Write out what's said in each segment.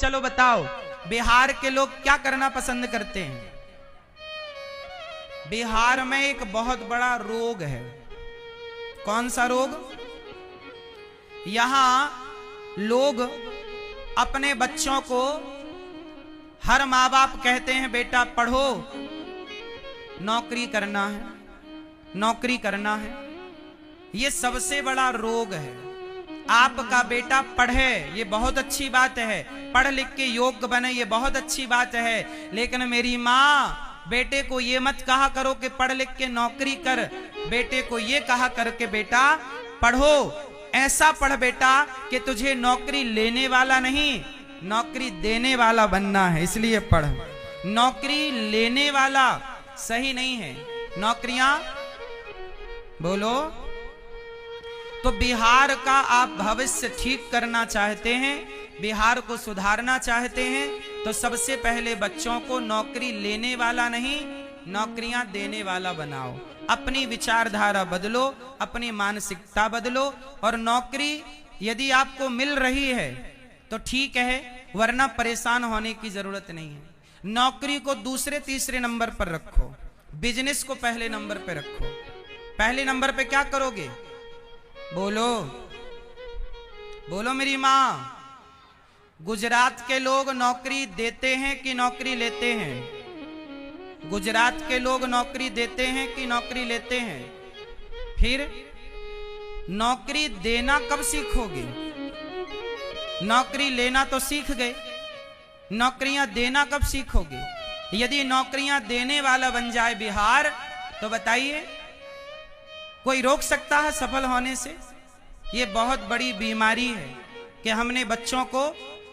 चलो बताओ, बिहार के लोग क्या करना पसंद करते हैं? बिहार में एक बहुत बड़ा रोग है। कौन सा रोग? यहां लोग अपने बच्चों को, हर माँ बाप कहते हैं बेटा पढ़ो, नौकरी करना है, नौकरी करना है। ये सबसे बड़ा रोग है। आपका बेटा पढ़े, ये बहुत अच्छी बात है, पढ़ लिख के योग्य बने, ये बहुत अच्छी बात है। लेकिन मेरी माँ, बेटे को ये मत कहा करो कि पढ़ लिख के नौकरी कर, बेटे को ये कहा कर के बेटा पढ़ो, ऐसा पढ़ बेटा कि तुझे नौकरी लेने वाला नहीं, नौकरी देने वाला बनना है, इसलिए पढ़। नौकरी लेने वाला सही नहीं है, नौकरियां बोलो। तो बिहार का आप भविष्य ठीक करना चाहते हैं, बिहार को सुधारना चाहते हैं, तो सबसे पहले बच्चों को नौकरी लेने वाला नहीं, नौकरियां देने वाला बनाओ। अपनी विचारधारा बदलो, अपनी मानसिकता बदलो, और नौकरी यदि आपको मिल रही है तो ठीक है, वरना परेशान होने की जरूरत नहीं है। नौकरी को दूसरे तीसरे नंबर पर रखो, बिजनेस को पहले नंबर पर रखो। पहले नंबर पे क्या करोगे? बोलो बोलो मेरी माँ। गुजरात के लोग नौकरी देते हैं कि नौकरी लेते हैं? गुजरात के लोग नौकरी देते हैं कि नौकरी लेते हैं? फिर नौकरी देना कब सीखोगे? नौकरी लेना तो सीख गए, नौकरियां देना कब सीखोगे? यदि नौकरियां देने वाला बन जाए बिहार, तो बताइए कोई रोक सकता है सफल होने से? ये बहुत बड़ी बीमारी है कि हमने बच्चों को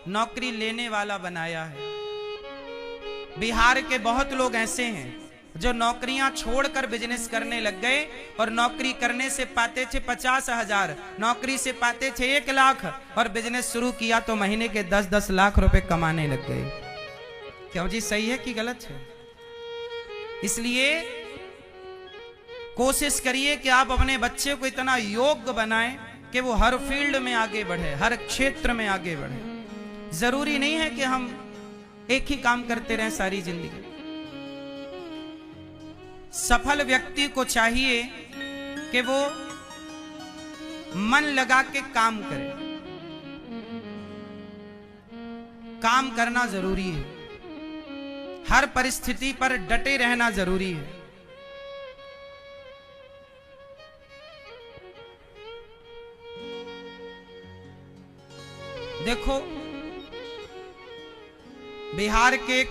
नौकरी लेने वाला बनाया है। बिहार के बहुत लोग ऐसे हैं जो नौकरियां छोड़कर बिजनेस करने लग गए, और नौकरी करने से पाते थे 50,000, नौकरी से पाते थे 1 लाख, और बिजनेस शुरू किया तो महीने के 10-10 लाख रुपए कमाने लग गए। क्यों जी, सही है कि गलत है? इसलिए कोशिश करिए कि आप अपने बच्चे को इतना योग्य बनाएं कि वो हर फील्ड में आगे बढ़े, हर क्षेत्र में आगे बढ़े। जरूरी नहीं है कि हम एक ही काम करते रहें सारी जिंदगी। सफल व्यक्ति को चाहिए कि वो मन लगा के काम करे। काम करना जरूरी है, हर परिस्थिति पर डटे रहना जरूरी है। देखो, बिहार के एक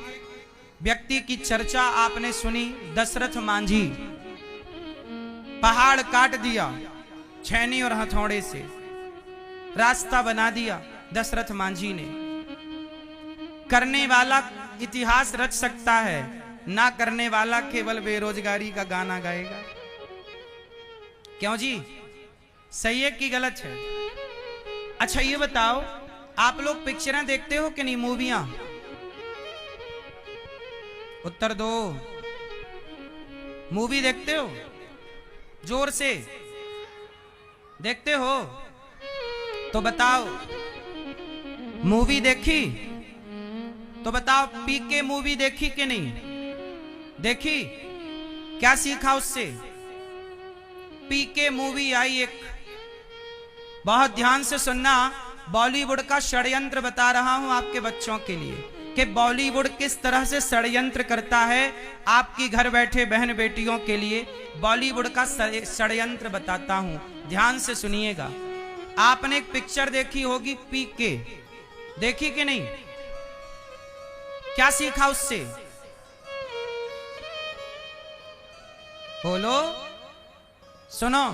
व्यक्ति की चर्चा आपने सुनी, दशरथ मांझी। पहाड़ काट दिया छैनी और हथौड़े से, रास्ता बना दिया दशरथ मांझी ने। करने वाला इतिहास रच सकता है, ना करने वाला केवल बेरोजगारी का गाना गाएगा। क्यों जी, सही है कि गलत है? अच्छा ये बताओ, आप लोग पिक्चरें देखते हो कि नहीं, मूवियां? उत्तर दो। मूवी देखते हो? जोर से देखते हो तो बताओ। मूवी देखी तो बताओ, पीके मूवी देखी कि नहीं देखी? क्या सीखा उससे? पीके मूवी आई एक, बहुत ध्यान से सुनना, बॉलीवुड का षड्यंत्र बता रहा हूं आपके बच्चों के लिए कि बॉलीवुड किस तरह से षड्यंत्र करता है आपकी घर बैठे बहन बेटियों के लिए। बॉलीवुड का षड्यंत्र बताता हूं, ध्यान से सुनिएगा। आपने एक पिक्चर देखी होगी पीके, देखी कि नहीं? क्या सीखा उससे? बोलो, सुनो।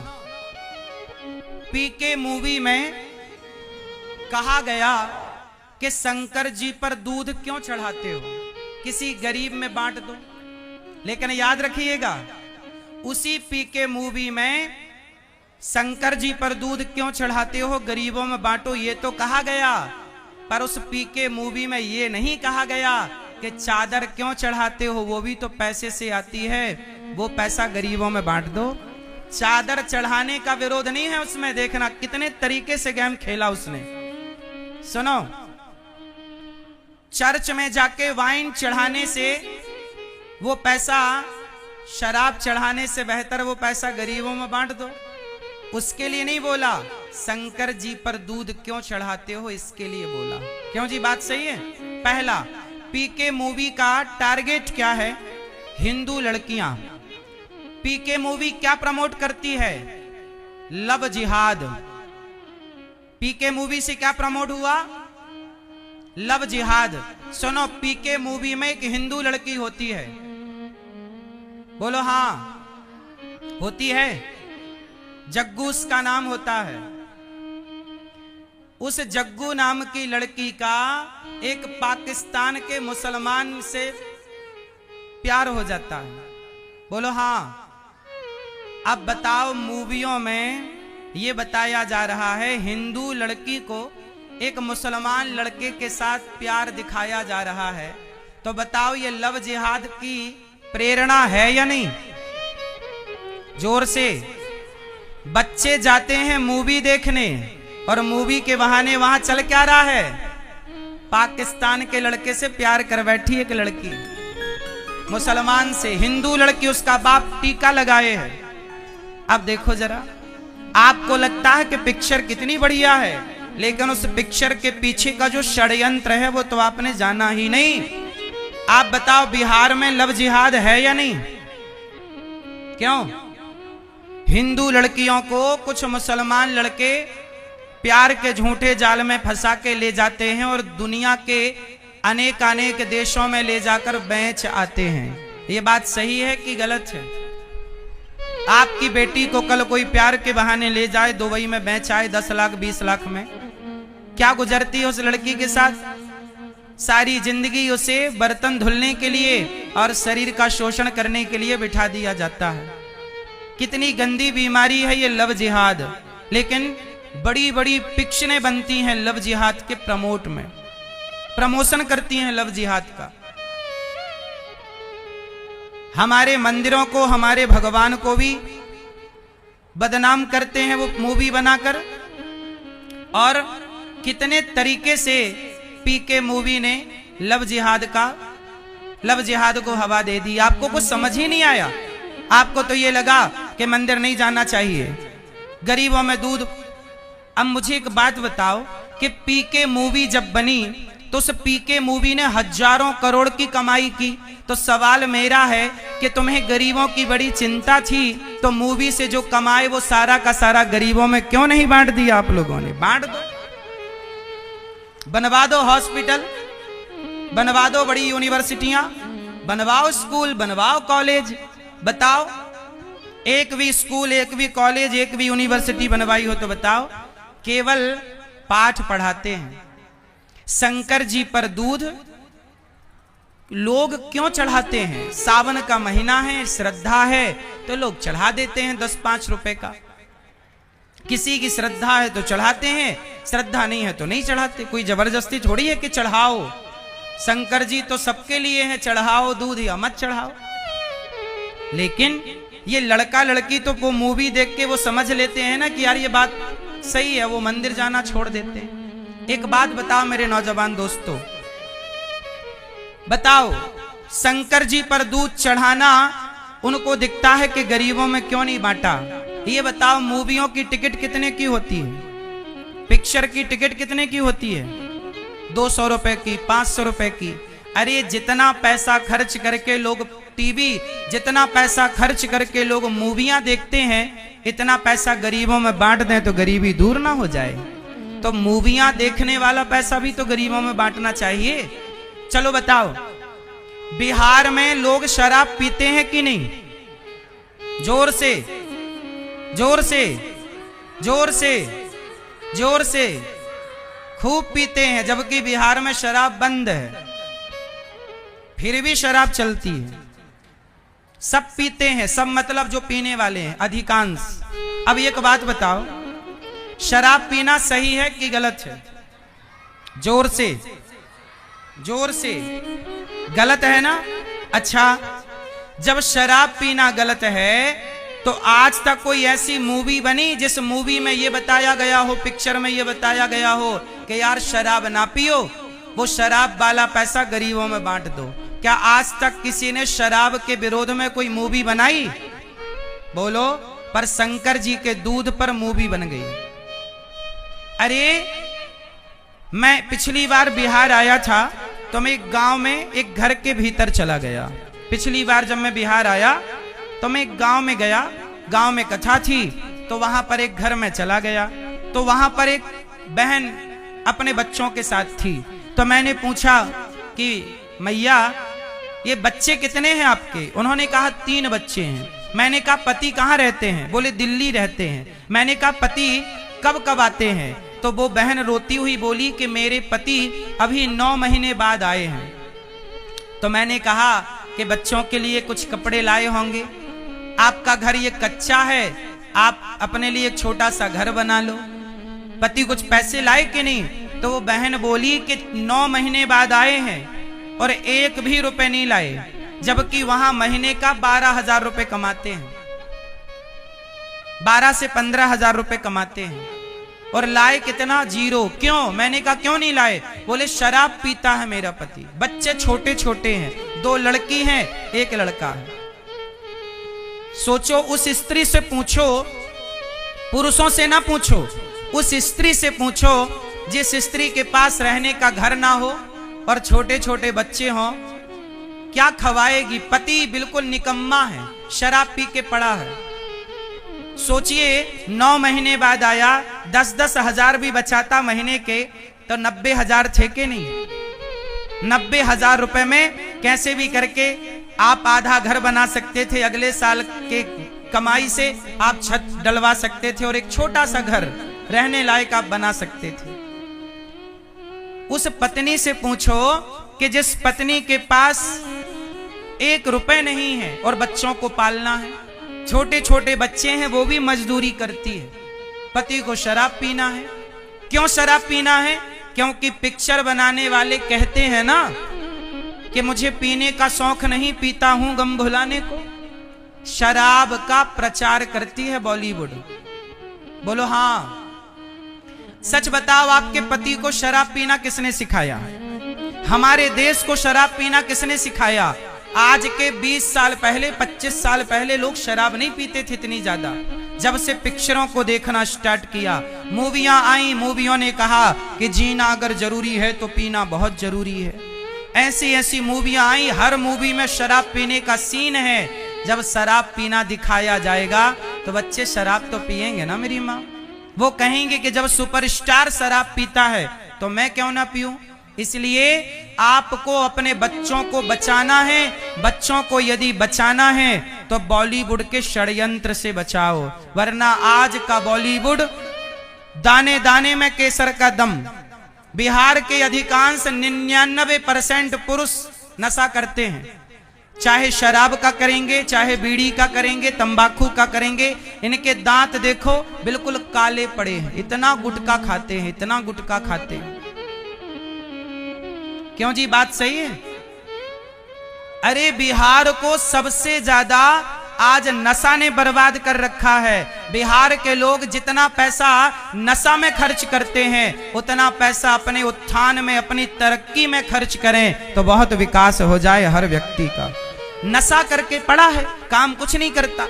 पीके मूवी में कहा गया कि शंकर जी पर दूध क्यों चढ़ाते हो, किसी गरीब में बांट दो। लेकिन याद रखिएगा, उसी पीके मूवी में शंकर जी पर दूध क्यों चढ़ाते हो, गरीबों में बांटो, ये तो कहा गया। पर उस पीके मूवी में ये नहीं कहा गया कि चादर क्यों चढ़ाते हो, वो भी तो पैसे से आती है, वो पैसा गरीबों में बांट दो। चादर चढ़ाने का विरोध नहीं है उसमें, देखना कितने तरीके से गेम खेला उसने। सुनो, चर्च में जाके वाइन चढ़ाने से वो पैसा, शराब चढ़ाने से बेहतर वो पैसा गरीबों में बांट दो। उसके लिए नहीं बोला। शंकर जी पर दूध क्यों चढ़ाते हो, इसके लिए बोला। क्यों जी, बात सही है। पहला, पीके मूवी का टारगेट क्या है? हिंदू लड़कियां। पीके मूवी क्या प्रमोट करती है? लव जिहाद। पीके मूवी से क्या प्रमोट हुआ? लव जिहाद। सुनो, पीके मूवी में एक हिंदू लड़की होती है। बोलो हाँ, होती है। जग्गू उसका नाम होता है। उस जग्गू नाम की लड़की का एक पाकिस्तान के मुसलमान से प्यार हो जाता है। बोलो हाँ। अब बताओ, मूवियों में ये बताया जा रहा है हिंदू लड़की को एक मुसलमान लड़के के साथ प्यार दिखाया जा रहा है, तो बताओ ये लव जिहाद की प्रेरणा है या नहीं? जोर से। बच्चे जाते हैं मूवी देखने और मूवी के बहाने वहां चल क्या रहा है? पाकिस्तान के लड़के से प्यार कर बैठी एक लड़की, मुसलमान से। हिंदू लड़की, उसका बाप टीका लगाए है। अब देखो जरा, आपको लगता है कि पिक्चर कितनी बढ़िया है, लेकिन उस पिक्चर के पीछे का जो षड्यंत्र है वो तो आपने जाना ही नहीं। आप बताओ, बिहार में लव जिहाद है या नहीं? क्यों? हिंदू लड़कियों को कुछ मुसलमान लड़के प्यार के झूठे जाल में फंसा के ले जाते हैं और दुनिया के अनेक अनेक देशों में ले जाकर बेच आते हैं। ये बात सही है कि गलत है? आपकी बेटी को कल कोई प्यार के बहाने ले जाए, दुबई में बेच आए 10 लाख 20 लाख में, क्या गुजरती है उस लड़की के साथ? सारी जिंदगी उसे बर्तन धुलने के लिए और शरीर का शोषण करने के लिए बिठा दिया जाता है। कितनी गंदी बीमारी है ये लव जिहाद। लेकिन बड़ी बड़ी पिक्चरें बनती हैं लव जिहाद के प्रमोट में, प्रमोशन करती हैं लव जिहाद का। हमारे मंदिरों को, हमारे भगवान को भी बदनाम करते हैं वो मूवी बनाकर। और कितने तरीके से पीके मूवी ने लव जिहाद को हवा दे दी। आपको कुछ समझ ही नहीं आया। आपको तो ये लगा कि मंदिर नहीं जाना चाहिए, गरीबों में दूध। अब मुझे एक बात बताओ कि पीके मूवी जब बनी तो उस पीके मूवी ने हजारों करोड़ की कमाई की। तो सवाल मेरा है कि तुम्हें गरीबों की बड़ी चिंता थी, तो मूवी से जो कमाए वो सारा का सारा गरीबों में क्यों नहीं बांट दिया? आप लोगों ने बांट दो, बनवा दो हॉस्पिटल, बनवा दो बड़ी यूनिवर्सिटियां, बनवाओ स्कूल, बनवाओ कॉलेज। बताओ, एक भी स्कूल, एक भी कॉलेज, एक भी यूनिवर्सिटी बनवाई हो तो बताओ। केवल पाठ पढ़ाते हैं। शंकर जी पर दूध लोग क्यों चढ़ाते हैं? सावन का महीना है, श्रद्धा है तो लोग चढ़ा देते हैं 10-5 रुपए का। किसी की श्रद्धा है तो चढ़ाते हैं, श्रद्धा नहीं है तो नहीं चढ़ाते। कोई जबरदस्ती थोड़ी है कि चढ़ाओ। शंकर जी तो सबके लिए है, चढ़ाओ दूध या मत चढ़ाओ। लेकिन ये लड़का लड़की तो वो मूवी देख के वो समझ लेते हैं ना कि यार ये बात सही है, वो मंदिर जाना छोड़ देते हैं। एक बात बताओ मेरे नौजवान दोस्तों, बताओ शंकर जी पर दूध चढ़ाना उनको दिखता है कि गरीबों में क्यों नहीं बांटा? ये बताओ, मूवियों की टिकट कितने की होती है? पिक्चर की टिकट कितने की होती है? 200 रुपए की, 500 रुपए की। अरे जितना पैसा खर्च करके लोग टीवी, जितना पैसा खर्च करके लोग मूवियां देखते हैं, इतना पैसा गरीबों में बांट दें तो गरीबी दूर ना हो जाए। तो मूवियां देखने वाला पैसा भी तो गरीबों में बांटना चाहिए। चलो बताओ, बिहार में लोग शराब पीते हैं कि नहीं? जोर से, जोर से, जोर से, जोर से खूब पीते हैं, जबकि बिहार में शराब बंद है, फिर भी शराब चलती है। सब पीते हैं, सब मतलब जो पीने वाले हैं अधिकांश। अब एक बात बताओ, शराब पीना सही है कि गलत है? जोर से, जोर से। गलत है ना? अच्छा, जब शराब पीना गलत है तो आज तक कोई ऐसी मूवी बनी जिस मूवी में ये बताया गया हो, पिक्चर में ये बताया गया हो कि यार शराब ना पियो, वो शराब वाला पैसा गरीबों में बांट दो। क्या आज तक किसी ने शराब के विरोध में कोई मूवी बनाई? बोलो। पर शंकर जी के दूध पर मूवी बन गई। अरे मैं पिछली बार बिहार आया था तो मैं एक गांव में एक घर के भीतर चला गया। पिछली बार जब मैं बिहार आया तो मैं एक गांव में गया, गांव में कथा थी तो वहां पर एक घर में चला गया। तो वहां पर एक बहन अपने बच्चों के साथ थी। तो मैंने पूछा कि मैया ये बच्चे कितने हैं आपके? उन्होंने कहा 3 बच्चे हैं। मैंने कहा पति कहाँ रहते हैं? बोले दिल्ली रहते हैं। मैंने कहा पति कब कब आते हैं? तो वो बहन रोती हुई बोली कि मेरे पति अभी 9 महीने बाद आए हैं। तो मैंने कहा कि बच्चों के लिए कुछ कपड़े लाए होंगे, आपका घर ये कच्चा है, आप अपने लिए छोटा सा घर बना लो। पति कुछ पैसे लाए कि नहीं? तो वो बहन बोली कि 9 महीने बाद आए हैं और 1 भी रुपए नहीं लाए, जबकि वहां महीने का 12,000 रुपए कमाते हैं, 12 से 15,000 रुपए कमाते हैं। और लाए कितना? 0। क्यों? मैंने कहा क्यों नहीं लाए? बोले शराब पीता है मेरा पति, बच्चे छोटे छोटे हैं, 2 लड़की हैं 1 लड़का है। सोचो, उस स्त्री से पूछो, पुरुषों से ना पूछो, उस स्त्री से पूछो जिस स्त्री के पास रहने का घर ना हो और छोटे छोटे बच्चे हों, क्या खवाएगी? पति बिल्कुल निकम्मा है, शराब पी के पड़ा है। सोचिए 9 महीने बाद आया, 10-10 हजार भी बचाता महीने के तो 90,000 थे के नहीं? 90,000 रुपए में कैसे भी करके आप आधा घर बना सकते थे, अगले साल के कमाई से आप छत डलवा सकते थे और एक छोटा सा घर रहने लायक आप बना सकते थे। उस पत्नी से पूछो कि जिस पत्नी के पास 1 रुपए नहीं है और बच्चों को पालना है, छोटे छोटे बच्चे हैं, वो भी मजदूरी करती है, पति को शराब पीना है। क्यों शराब पीना है? क्योंकि पिक्चर बनाने वाले कहते हैं ना कि मुझे पीने का शौक नहीं, पीता हूं गम भुलाने को। शराब का प्रचार करती है बॉलीवुड। बोलो हाँ। सच बताओ, आपके पति को शराब पीना किसने सिखाया? हमारे देश को शराब पीना किसने सिखाया? आज के 20 साल पहले, 25 साल पहले लोग शराब नहीं पीते थे इतनी ज्यादा। जब से पिक्चरों को देखना स्टार्ट किया, मूवियां आई, मूवियों ने कहा कि जीना अगर जरूरी है तो पीना बहुत जरूरी है। ऐसी ऐसी मूवियां आई, हर मूवी में शराब पीने का सीन है। जब शराब पीना दिखाया जाएगा तो बच्चे शराब तो पिएंगे ना मेरी माँ। वो कहेंगे कि जब सुपरस्टार शराब पीता है तो मैं क्यों ना पीऊं। इसलिए आपको अपने बच्चों को बचाना है। बच्चों को यदि बचाना है तो बॉलीवुड के षड्यंत्र से बचाओ, वरना आज का बॉलीवुड दाने दाने में केसर का दम। बिहार के अधिकांश 99% पुरुष नशा करते हैं, चाहे शराब का करेंगे, चाहे बीड़ी का करेंगे, तंबाकू का करेंगे। इनके दांत देखो बिल्कुल काले पड़े हैं, इतना गुटखा खाते हैं, इतना गुटखा खाते हैं। क्यों जी, बात सही है? अरे बिहार को सबसे ज्यादा आज नशा ने बर्बाद कर रखा है। बिहार के लोग जितना पैसा नशा में खर्च करते हैं, उतना पैसा अपने उत्थान में, अपनी तरक्की में खर्च करें तो बहुत विकास हो जाए हर व्यक्ति का। नशा करके पड़ा है, काम कुछ नहीं करता।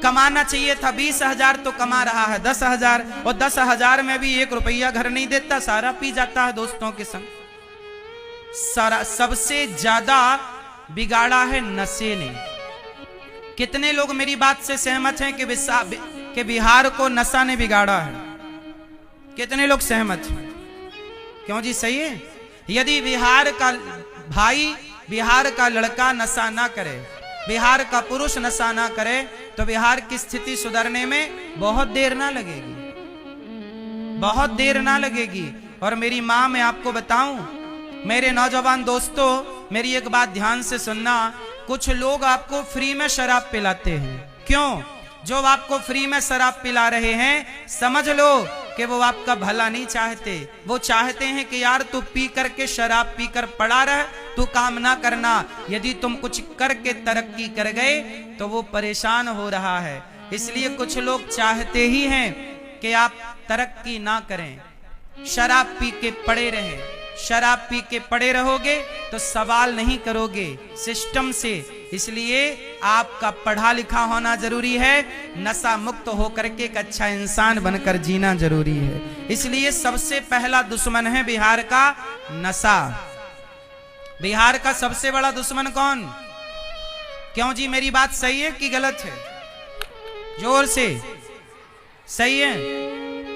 कमाना चाहिए था 20,000 तो कमा रहा है 10,000, और 10,000 में भी 1 रुपया घर नहीं देता, सारा पी जाता है दोस्तों के संग। सारा सबसे ज्यादा बिगाड़ा है नशे ने। कितने लोग मेरी बात से सहमत हैं कि बिहार को नशा ने बिगाड़ा है? कितने लोग सहमत हैं? क्यों जी, सही है? यदि बिहार का भाई, बिहार का लड़का नशा ना करे, बिहार का पुरुष नशा ना करे तो बिहार की स्थिति सुधरने में बहुत देर ना लगेगी, बहुत देर ना लगेगी। और मेरी माँ, मैं आपको बताऊं, मेरे नौजवान दोस्तों, मेरी एक बात ध्यान से सुनना। कुछ लोग आपको फ्री में शराब पिलाते हैं। क्यों? जो आपको फ्री में शराब पिला रहे हैं, समझ लो कि वो आपका भला नहीं चाहते। वो चाहते हैं कि यार तू पी करके, शराब पीकर पड़ा रह, तू काम ना करना। यदि तुम कुछ करके तरक्की कर गए तो वो परेशान हो रहा है। इसलिए कुछ लोग चाहते ही हैं कि आप तरक्की ना करें, शराब पी के पड़े रहें, शराब पी के पड़े रहोगे तो सवाल नहीं करोगे सिस्टम से। इसलिए आपका पढ़ा लिखा होना जरूरी है, नशा मुक्त होकर के एक अच्छा इंसान बनकर जीना जरूरी है। इसलिए सबसे पहला दुश्मन है बिहार का नशा। बिहार का सबसे बड़ा दुश्मन कौन? क्यों जी, मेरी बात सही है कि गलत है? जोर से सही है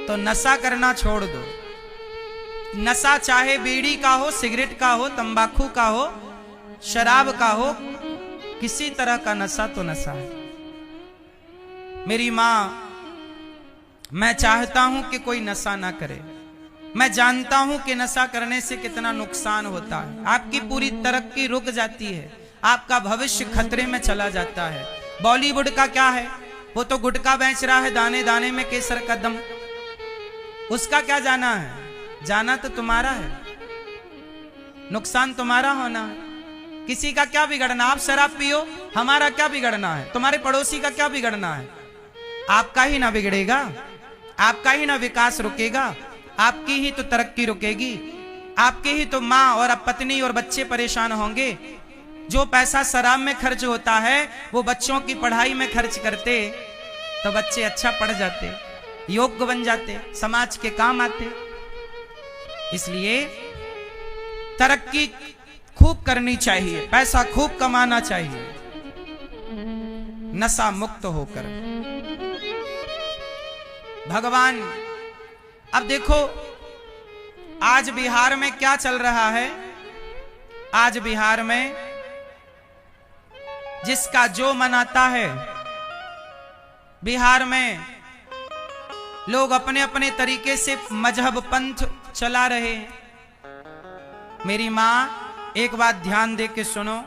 तो नशा करना छोड़ दो। नशा चाहे बीड़ी का हो, सिगरेट का हो, तंबाकू का हो, शराब का हो, किसी तरह का नशा तो नशा है। मेरी मां, मैं चाहता हूं कि कोई नशा ना करे। मैं जानता हूं कि नशा करने से कितना नुकसान होता है। आपकी पूरी तरक्की रुक जाती है, आपका भविष्य खतरे में चला जाता है। बॉलीवुड का क्या है, वो तो गुटखा बेच रहा है, दाने दाने में केसर का दम। उसका क्या जाना है? जाना तो तुम्हारा है, नुकसान तुम्हारा होना है। किसी का क्या बिगड़ना? आप शराब पियो, हमारा क्या बिगड़ना है? तुम्हारे पड़ोसी का क्या बिगड़ना है? आपका ही ना बिगड़ेगा, आपका ही ना विकास रुकेगा, आपकी ही तो तरक्की रुकेगी, आपके ही तो माँ और अब पत्नी और बच्चे परेशान होंगे। जो पैसा शराब में खर्च होता है वो बच्चों की पढ़ाई में खर्च करते तो बच्चे अच्छा पढ़ जाते, योग्य बन जाते, समाज के काम आते। इसलिए तरक्की खूब करनी चाहिए, पैसा खूब कमाना चाहिए, नशा मुक्त होकर। भगवान, अब देखो आज बिहार में क्या चल रहा है। आज बिहार में जिसका जो मनाता है, बिहार में लोग अपने अपने तरीके से मजहब पंथ चला रहे हैं। मेरी मां, एक बात ध्यान दे के सुनो,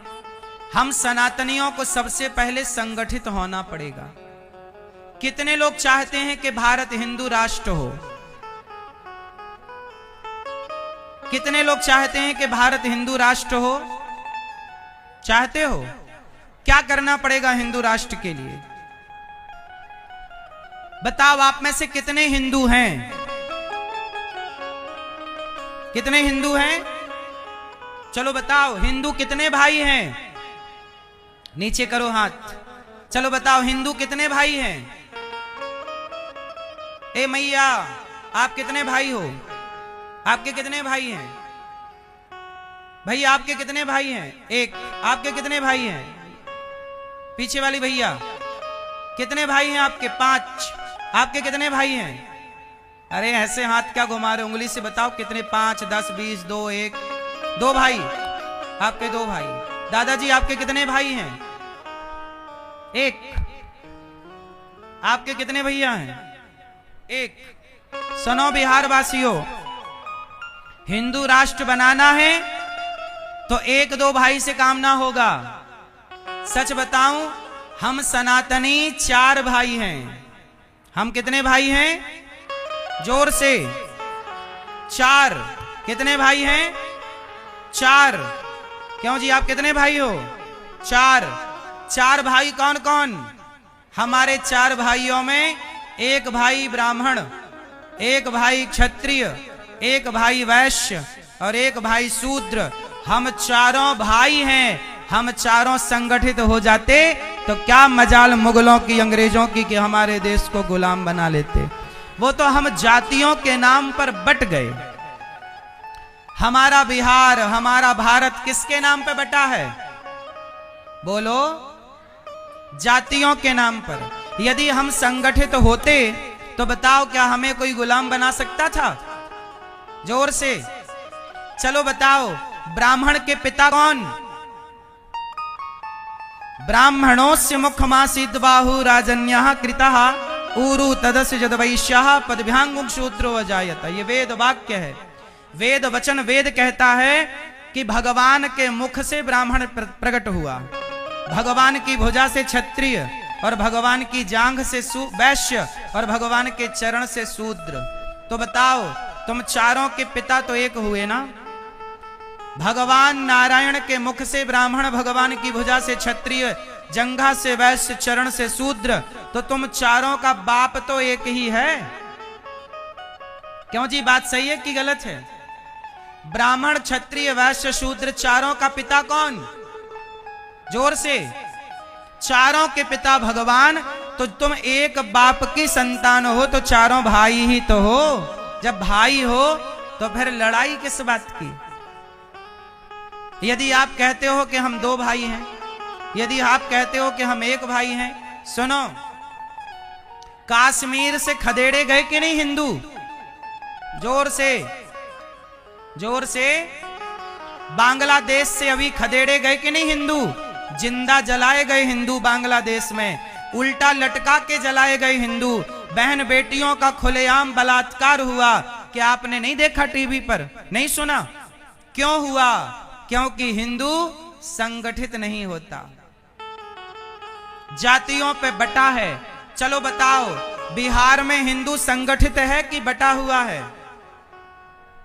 हम सनातनियों को सबसे पहले संगठित होना पड़ेगा। कितने लोग चाहते हैं कि भारत हिंदू राष्ट्र हो? कितने लोग चाहते हैं कि भारत हिंदू राष्ट्र हो? चाहते हो? क्या करना पड़ेगा हिंदू राष्ट्र के लिए? बताओ, आप में से कितने हिंदू हैं? कितने हिंदू हैं? चलो बताओ, हिंदू कितने भाई हैं? नीचे करो हाथ। चलो बताओ, हिंदू कितने भाई हैं? ए मैया, आप कितने भाई हो? आपके कितने भाई हैं? भैया आपके कितने भाई हैं? एक। आपके कितने भाई हैं? पीछे वाली भैया, कितने भाई हैं आपके? 5। आपके कितने भाई हैं? अरे ऐसे हाथ क्या घुमा रहे, उंगली से बताओ कितने? 5, 10, 20, 2, 1, 2 भाई। आपके 2 भाई। दादाजी आपके कितने भाई हैं? 1। आपके कितने भैया हैं? 1। सुनो बिहार वासियों, हिंदू राष्ट्र बनाना है तो 1-2 भाई से काम ना होगा। सच बताऊं, हम सनातनी 4 भाई हैं। हम कितने भाई हैं? जोर से। 4। कितने भाई हैं? 4। क्यों जी, आप कितने भाई हो? 4। 4 भाई कौन कौन? हमारे 4 भाइयों में 1 भाई ब्राह्मण, 1 भाई क्षत्रिय, 1 भाई वैश्य और 1 भाई शूद्र। हम चारों भाई हैं। हम चारों संगठित हो जाते तो क्या मजाल मुगलों की, अंग्रेजों की कि हमारे देश को गुलाम बना लेते। वो तो हम जातियों के नाम पर बट गए। हमारा बिहार, हमारा भारत किसके नाम पे बटा है? बोलो, जातियों के नाम पर। यदि हम संगठित होते तो बताओ, क्या हमें कोई गुलाम बना सकता था? जोर से चलो बताओ, ब्राह्मण के पिता कौन? ब्राह्मणोस्य मुखमासीद बाहु राजन्यः कृतः ऊरु तदस्य जद वैश्यः पदभ्यांगुं शूद्रो अजायत। ये वेद वाक्य है, वेद वचन। वेद कहता है कि भगवान के मुख से ब्राह्मण प्रकट हुआ, भगवान की भुजा से क्षत्रिय और भगवान की जांघ से वैश्य और भगवान के चरण से शूद्र। तो बताओ, तुम चारों के पिता तो एक हुए ना? भगवान नारायण के मुख से ब्राह्मण, भगवान की भुजा से क्षत्रिय, जंघा से वैश्य, चरण से शूद्र। तो तुम चारों का बाप तो एक ही है। क्यों जी, बात सही है कि गलत है? ब्राह्मण क्षत्रिय वैश्य शूद्र चारों का पिता कौन? जोर से। चारों के पिता भगवान। तो तुम एक बाप की संतान हो तो चारों भाई ही तो हो। जब भाई हो तो फिर लड़ाई किस बात की? यदि आप कहते हो कि हम दो भाई हैं, यदि आप कहते हो कि हम एक भाई हैं, सुनो, कश्मीर से खदेड़े गए कि नहीं हिंदू? जोर से, जोर से। बांग्लादेश से अभी खदेड़े गए कि नहीं हिंदू? जिंदा जलाए गए हिंदू बांग्लादेश में, उल्टा लटका के जलाए गए हिंदू। बहन बेटियों का खुलेआम बलात्कार हुआ। क्या आपने नहीं देखा टीवी पर, नहीं सुना? क्यों हुआ? क्योंकि हिंदू संगठित नहीं होता, जातियों पे बटा है। चलो बताओ, बिहार में हिंदू संगठित है कि बटा हुआ है?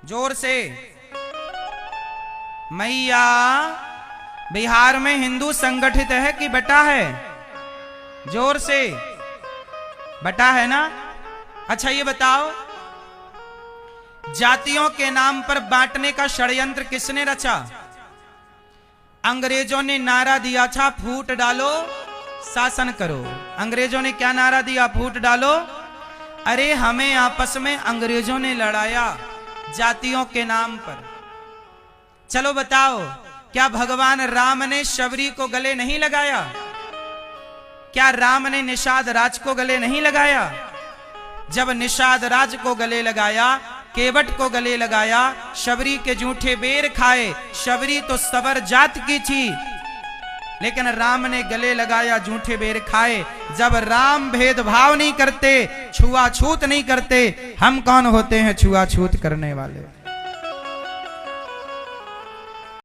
जोर से। मैया, बिहार में हिंदू संगठित है कि बटा है? जोर से। बटा है ना? अच्छा ये बताओ, जातियों के नाम पर बांटने का षड्यंत्र किसने रचा? अंग्रेजों ने नारा दिया था, फूट डालो शासन करो। अंग्रेजों ने क्या नारा दिया? फूट डालो। अरे हमें आपस में अंग्रेजों ने लड़ाया जातियों के नाम पर। चलो बताओ, क्या भगवान राम ने शबरी को गले नहीं लगाया? क्या राम ने निषाद राज को गले नहीं लगाया? जब निषाद राज को गले लगाया, केवट को गले लगाया, शबरी के जूठे बेर खाए। शबरी तो सबर जात की थी, लेकिन राम ने गले लगाया, जूठे बेर खाए। जब राम भेदभाव नहीं करते, छुआछूत नहीं करते, हम कौन होते हैं छुआछूत करने वाले?